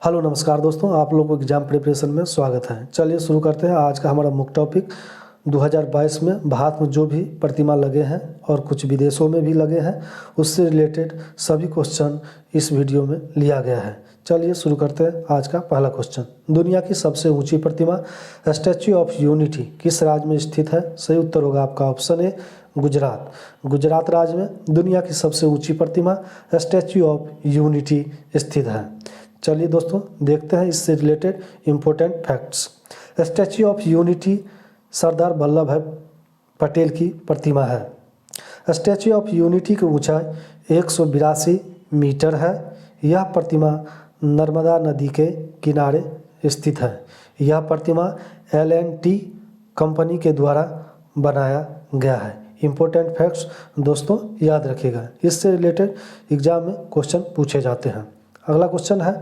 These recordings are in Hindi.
हेलो नमस्कार दोस्तों, आप लोगों को एग्जाम प्रिपरेशन में स्वागत है। चलिए शुरू करते हैं। आज का हमारा मुख्य टॉपिक 2022 में भारत में जो भी प्रतिमा लगे हैं और कुछ विदेशों में भी लगे हैं उससे रिलेटेड सभी क्वेश्चन इस वीडियो में लिया गया है। चलिए शुरू करते हैं। आज का पहला क्वेश्चन, दुनिया की सबसे ऊंची प्रतिमा स्टैच्यू ऑफ यूनिटी किस राज्य में स्थित है? सही उत्तर होगा आपका ऑप्शन ए गुजरात। गुजरात राज्य में दुनिया की सबसे ऊंची प्रतिमा स्टैच्यू ऑफ यूनिटी स्थित है। चलिए दोस्तों देखते हैं इससे related important facts. Statue of unity Sardar Vallabhbhai Patel की प्रतिमा है। स्टैच्यू ऑफ यूनिटी की ऊंचाई 182 मीटर है। यह प्रतिमा नर्मदा नदी के किनारे स्थित है। यह प्रतिमा L&T कंपनी के द्वारा बनाया गया है। इम्पोर्टेंट फैक्ट्स दोस्तों याद रखिएगा, इससे रिलेटेड एग्जाम में क्वेश्चन पूछे जाते हैं। अगला क्वेश्चन है,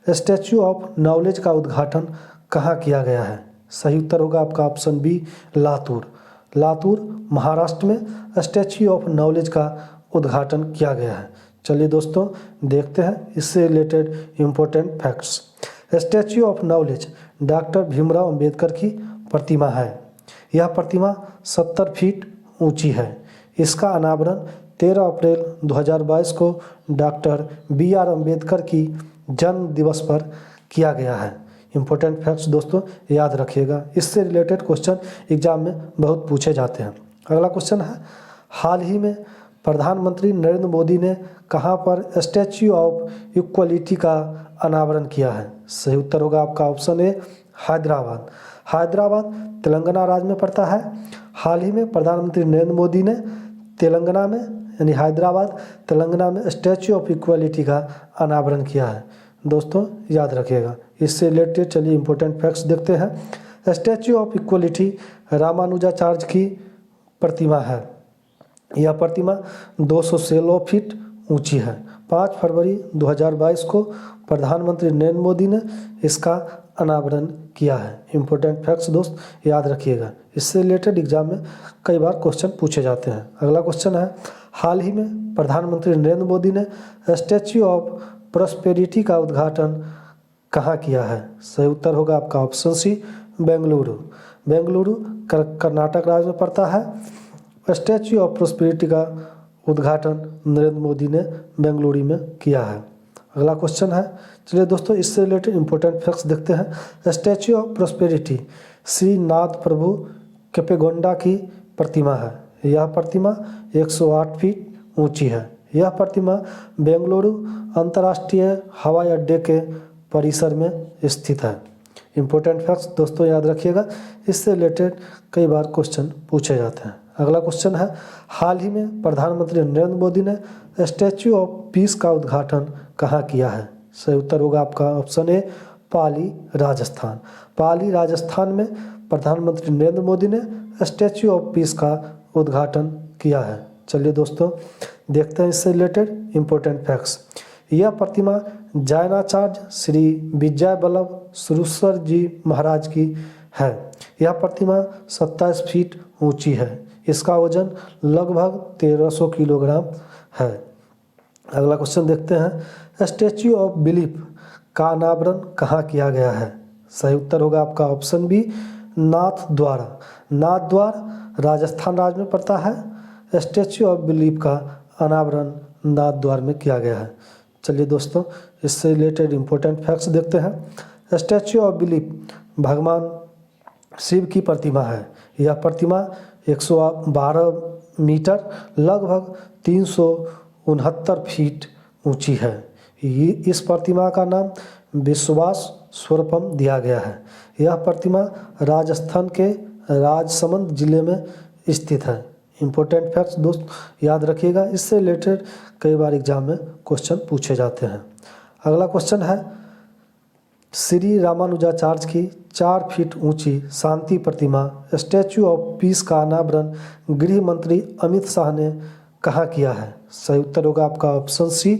स्टैच्यू ऑफ नॉलेज का उद्घाटन कहाँ किया गया है? सही उत्तर होगा आपका ऑप्शन बी लातूर। लातूर महाराष्ट्र में स्टैच्यू ऑफ नॉलेज का उद्घाटन किया गया है। चलिए दोस्तों देखते हैं इससे related important facts. Statue of knowledge doctor Bhimrao Ambedkar की प्रतिमा है। यह प्रतिमा 70 फीट ऊंची है। इसका अनावरण 13 अप्रैल 2022 को डॉक्टर B.R. अम्बेडकर की जन्म दिवस पर किया गया है। इम्पोर्टेंट फैक्ट्स दोस्तों याद रखिएगा, इससे रिलेटेड क्वेश्चन एग्जाम में बहुत पूछे जाते हैं। अगला क्वेश्चन है, हाल ही में प्रधानमंत्री नरेंद्र मोदी ने कहां पर स्टैच्यू ऑफ इक्वलिटी का अनावरण किया है? सही उत्तर होगा आपका ऑप्शन ए हैदराबाद। हैदराबाद तेलंगाना राज्य में पड़ता है। हाल ही में प्रधानमंत्री नरेंद्र मोदी ने तेलंगाना में यानी हैदराबाद तेलंगाना में स्टैच्यू ऑफ इक्वलिटी का अनावरण किया है। दोस्तों याद रखिएगा, इससे रिलेटेड चलिए इम्पोर्टेंट फैक्ट्स देखते हैं। स्टैच्यू ऑफ इक्वलिटी रामानुजाचार्य की प्रतिमा है। यह प्रतिमा 216 फीट ऊंची है। 5 फरवरी 2022 को प्रधानमंत्री नरेंद्र मोदी ने इसका अनावरण किया है। इम्पोर्टेंट फैक्ट्स दोस्त याद रखिएगा, इससे रिलेटेड एग्जाम में कई बार क्वेश्चन पूछे जाते हैं। अगला क्वेश्चन है, हाल ही में प्रधानमंत्री नरेंद्र मोदी ने स्टैच्यू ऑफ प्रॉस्पेरिटी का उद्घाटन कहाँ किया है? सही उत्तर होगा आपका ऑप्शन सी बेंगलुरु। बेंगलुरु कर्नाटक राज्य में पड़ता है। स्टैच्यू ऑफ प्रॉस्पेरिटी का उद्घाटन नरेंद्र मोदी ने बेंगलुरु में किया है। अगला क्वेश्चन है, चलिए दोस्तों इससे रिलेटेड इम्पोर्टेंट फैक्ट्स देखते हैं। Statue of prosperity Shri Nath प्रभु केपेगौड़ा की प्रतिमा है। यह प्रतिमा 108 फीट ऊंची है। यह प्रतिमा बेंगलुरु अंतर्राष्ट्रीय हवाई अड्डे के परिसर में स्थित है। इम्पोर्टेंट फैक्ट्स दोस्तों याद रखिएगा, इससे रिलेटेड कई बार क्वेश्चन पूछे जाते हैं। अगला क्वेश्चन है, हाल ही में प्रधानमंत्री नरेंद्र मोदी ने स्टैच्यू ऑफ पीस का उद्घाटन कहाँ किया है? सही उत्तर होगा आपका ऑप्शन ए पाली राजस्थान। पाली राजस्थान में प्रधानमंत्री नरेंद्र मोदी ने स्टैच्यू ऑफ पीस का उद्घाटन किया है। चलिए दोस्तों देखते हैं इससे रिलेटेड इम्पोर्टेंट फैक्ट्स। यह प्रतिमा जैनाचार्य श्री विजय वल्लभ सुरेश्वर जी महाराज की है। यह प्रतिमा 27 फीट ऊंची है। इसका वजन लगभग 1300 किलोग्राम है। अगला क्वेश्चन देखते हैं, स्टैच्यू ऑफ बिलीफ का अनावरण कहाँ किया गया है? सही उत्तर होगा आपका ऑप्शन बी नाथ द्वारा। नाथ द्वार राजस्थान राज्य में पड़ता है। स्टैच्यू ऑफ बिलीफ का अनावरण नाथ द्वार में किया गया है। चलिए दोस्तों इससे रिलेटेड इम्पोर्टेंट फैक्ट्स देखते हैं। स्टैच्यू ऑफ बिलीफ भगवान शिव की प्रतिमा है। यह प्रतिमा 112 मीटर लगभग 369 फीट ऊंची है। इस प्रतिमा का नाम विश्वास स्वरूपम दिया गया है। यह प्रतिमा राजस्थान के राजसमंद जिले में स्थित है। इम्पोर्टेंट फैक्ट्स दोस्त याद रखिएगा, इससे रिलेटेड कई बार एग्जाम में क्वेश्चन पूछे जाते हैं। अगला क्वेश्चन है, श्री रामानुजाचार्य की 4 फीट ऊंची शांति प्रतिमा स्टैच्यू ऑफ पीस का अनावरण गृह मंत्री अमित शाह ने कहाँ किया है? सही उत्तर होगा आपका ऑप्शन सी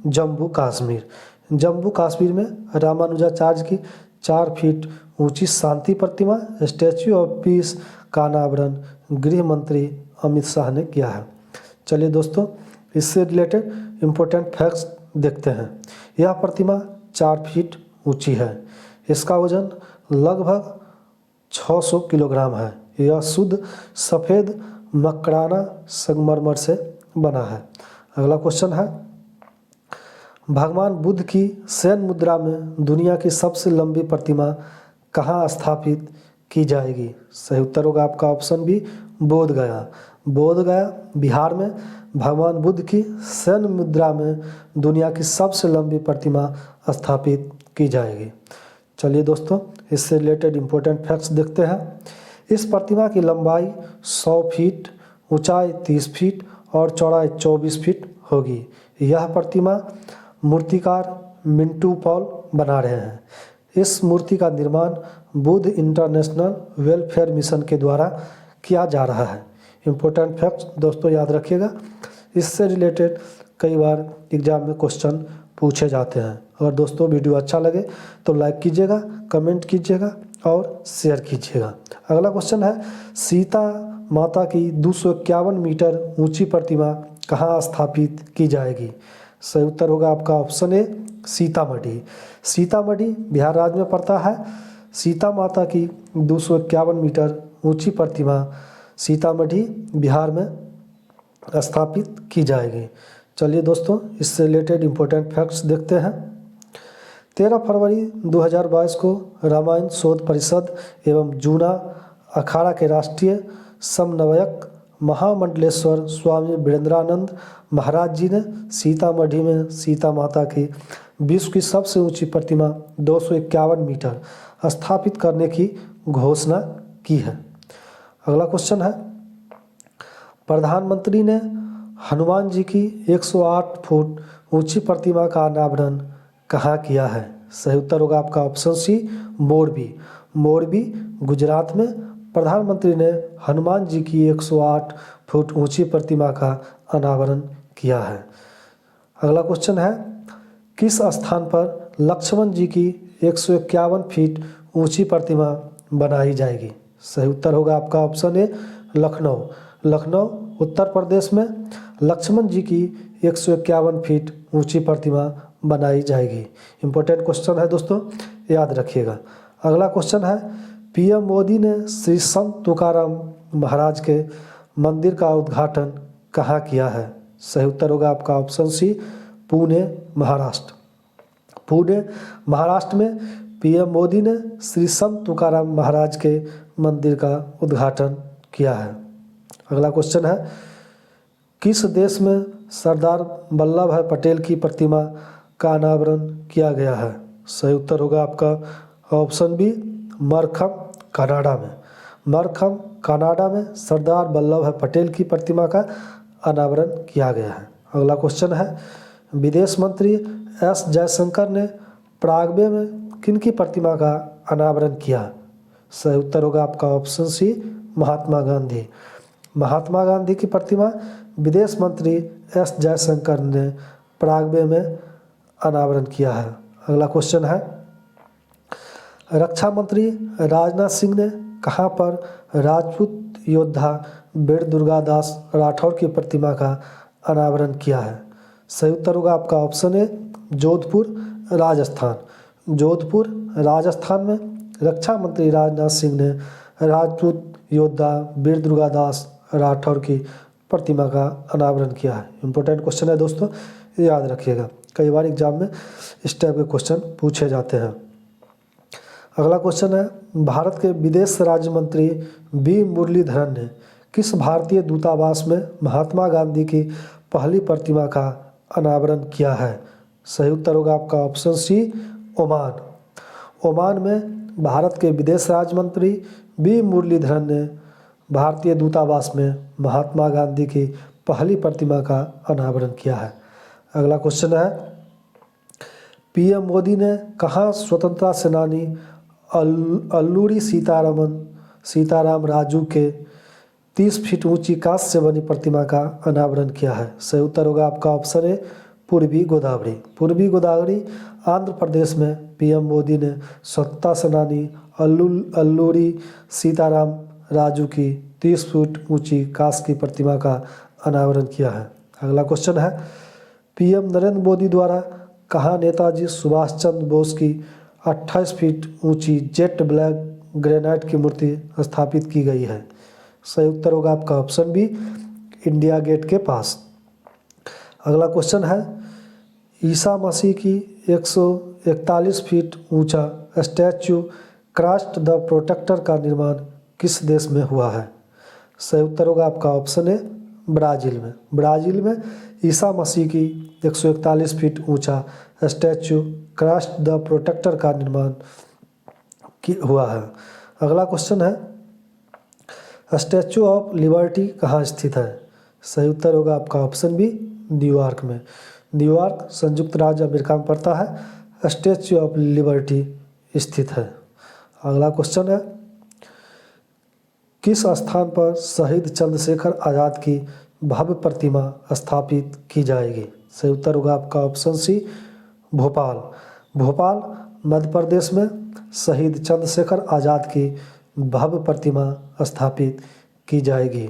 जम्मू कश्मीर। जम्मू कश्मीर में रामानुजाचार्य की 4 फीट ऊंची शांति प्रतिमा स्टैच्यू ऑफ पीस का अनावरण गृह मंत्री अमित शाह ने किया है। चलिए दोस्तों इससे रिलेटेड इम्पोर्टेंट फैक्ट्स देखते हैं। यह प्रतिमा 4 फीट ऊंची है। इसका वजन लगभग 600 किलोग्राम है। यह शुद्ध सफ़ेद मकराना संगमरमर से बना है। अगला क्वेश्चन है, भगवान बुद्ध की शयन मुद्रा में दुनिया की सबसे लंबी प्रतिमा कहाँ स्थापित की जाएगी? सही उत्तर होगा आपका ऑप्शन बी, बोध गया। बोध गया बिहार में भगवान बुद्ध की शयन मुद्रा में दुनिया की सबसे लंबी प्रतिमा स्थापित की जाएगी। चलिए दोस्तों, इससे रिलेटेड इम्पोर्टेंट फैक्ट्स देखते हैं। इस प्रतिमा की लंबाई 100 फीट, ऊंचाई 30 फीट और चौड़ाई 24 फीट होगी। यह प्रतिमा मूर्तिकार मिंटू पॉल बना रहे हैं। इस मूर्ति का निर्माण बुद्ध इंटरनेशनल वेलफेयर मिशन के द्वारा किया जा रहा है। इम्पोर्टेंट फैक्ट्स दोस्तों याद रखिएगा, इससे रिलेटेड कई बार एग्जाम में क्वेश्चन पूछे जाते हैं। और दोस्तों वीडियो अच्छा लगे तो लाइक कीजिएगा, कमेंट कीजिएगा और शेयर कीजिएगा। अगला क्वेश्चन है, सीता माता की 251 मीटर ऊंची प्रतिमा कहाँ स्थापित की जाएगी? सही उत्तर होगा आपका ऑप्शन ए, सीतामढ़ी। सीतामढ़ी बिहार राज्य में पड़ता है। सीता माता की 251 मीटर ऊंची प्रतिमा सीतामढ़ी बिहार में स्थापित की जाएगी। चलिए दोस्तों, इससे रिलेटेड इम्पोर्टेंट फैक्ट्स देखते हैं। 13 फरवरी 2022 को रामायण शोध परिषद एवं जूना अखाड़ा के राष्ट्रीय समन्वयक महामंडलेश्वर स्वामी वीरेंद्रानंद महाराज जी ने सीतामढ़ी में सीता माता की विश्व की सबसे ऊंची प्रतिमा 251 मीटर स्थापित करने की घोषणा की है। अगला क्वेश्चन है, प्रधानमंत्री ने हनुमान जी की 108 फुट ऊंची प्रतिमा का अनावरण कहाँ किया है? सही उत्तर होगा आपका ऑप्शन सी, मोरबी। मोरबी गुजरात में प्रधानमंत्री ने हनुमान जी की 108 फुट ऊंची प्रतिमा का अनावरण किया है। अगला क्वेश्चन है, किस स्थान पर लक्ष्मण जी की 151 फीट ऊंची प्रतिमा बनाई जाएगी? सही उत्तर होगा आपका ऑप्शन ए, लखनऊ। लखनऊ उत्तर प्रदेश में लक्ष्मण जी की 151 फीट ऊंची प्रतिमा बनाई जाएगी। इम्पोर्टेंट क्वेश्चन है दोस्तों, याद रखिएगा। अगला क्वेश्चन है, पीएम मोदी ने श्री संत तुकाराम महाराज के मंदिर का उद्घाटन कहाँ किया है? सही उत्तर होगा आपका ऑप्शन सी, पुणे महाराष्ट्र। पुणे महाराष्ट्र में पीएम मोदी ने श्री संत तुकाराम महाराज के मंदिर का उद्घाटन किया है। अगला क्वेश्चन है, किस देश में सरदार वल्लभ भाई पटेल की प्रतिमा का अनावरण किया गया है? सही उत्तर होगा आपका ऑप्शन बी, मरखम कनाडा में। मरखम कनाडा में सरदार वल्लभ भाई पटेल की प्रतिमा का अनावरण किया गया है। अगला क्वेश्चन है, विदेश मंत्री एस जयशंकर ने पराग्वे में किनकी प्रतिमा का अनावरण किया? सही उत्तर होगा आपका ऑप्शन सी, महात्मा गांधी। महात्मा गांधी की प्रतिमा विदेश मंत्री एस जयशंकर ने पराग्वे में अनावरण किया है। अगला क्वेश्चन है, रक्षा मंत्री राजनाथ सिंह ने कहाँ पर राजपूत योद्धा वीर दुर्गादास राठौर की प्रतिमा का अनावरण किया है? सही उत्तर होगा आपका ऑप्शन ए, जोधपुर राजस्थान। जोधपुर राजस्थान में रक्षा मंत्री राजनाथ सिंह ने राजपूत योद्धा वीर दुर्गादास राठौर की प्रतिमा का अनावरण किया है। इम्पोर्टेंट क्वेश्चन है दोस्तों, याद रखिएगा, कई बार एग्जाम में इस टाइप के क्वेश्चन पूछे जाते हैं। अगला क्वेश्चन है, भारत के विदेश राज्य मंत्री वी मुरलीधरन ने किस भारतीय दूतावास में महात्मा गांधी की पहली प्रतिमा का अनावरण किया है? सही उत्तर होगा आपका ऑप्शन सी, ओमान। ओमान में भारत के विदेश राज्य मंत्री वी मुरलीधरन ने भारतीय दूतावास में महात्मा गांधी की पहली प्रतिमा का अनावरण किया है। अगला क्वेश्चन है, पीएम मोदी ने कहाँ स्वतंत्रता सेनानी अल्लूरी सीताराम राजू के 30 फीट ऊंची कांच से बनी प्रतिमा का अनावरण किया है? सही उत्तर होगा आपका ऑप्शन ए, पूर्वी गोदावरी। पूर्वी गोदावरी आंध्र प्रदेश में पीएम मोदी ने स्वतंत्रता सेनानी अल्लूरी सीताराम राजू की 30 फीट ऊंची कांच की प्रतिमा का अनावरण किया है। अगला क्वेश्चन है, पीएम नरेंद्र मोदी द्वारा कहाँ नेताजी सुभाष चंद्र बोस की 28 फीट ऊंची जेट ब्लैक ग्रेनाइट की मूर्ति स्थापित की गई है? सही उत्तर होगा आपका ऑप्शन बी, इंडिया गेट के पास। अगला क्वेश्चन है, ईसा मसीह की 141 फीट ऊंचा स्टैचू क्राइस्ट द प्रोटेक्टर का निर्माण किस देश में हुआ है? सही उत्तर होगा आपका ऑप्शन ए, ब्राज़ील में। ब्राज़ील में ईसा मसीह की 141 फीट ऊंचा स्टैचू क्राइस्ट द प्रोटेक्टर का निर्माण हुआ है। अगला क्वेश्चन है, स्टैचू ऑफ लिबर्टी कहाँ स्थित है? सही उत्तर होगा आपका ऑप्शन बी, न्यूयॉर्क में। न्यूयॉर्क संयुक्त राज्य अमेरिका में पड़ता है। स्टैचू ऑफ लिबर्टी स्थित है। अगला क्वेश्चन है, किस स्थान पर शहीद चंद्रशेखर आज़ाद की भव्य प्रतिमा स्थापित की जाएगी? सही उत्तर होगा आपका ऑप्शन सी, भोपाल। भोपाल मध्य प्रदेश में शहीद चंद्रशेखर आज़ाद की भव्य प्रतिमा स्थापित की जाएगी।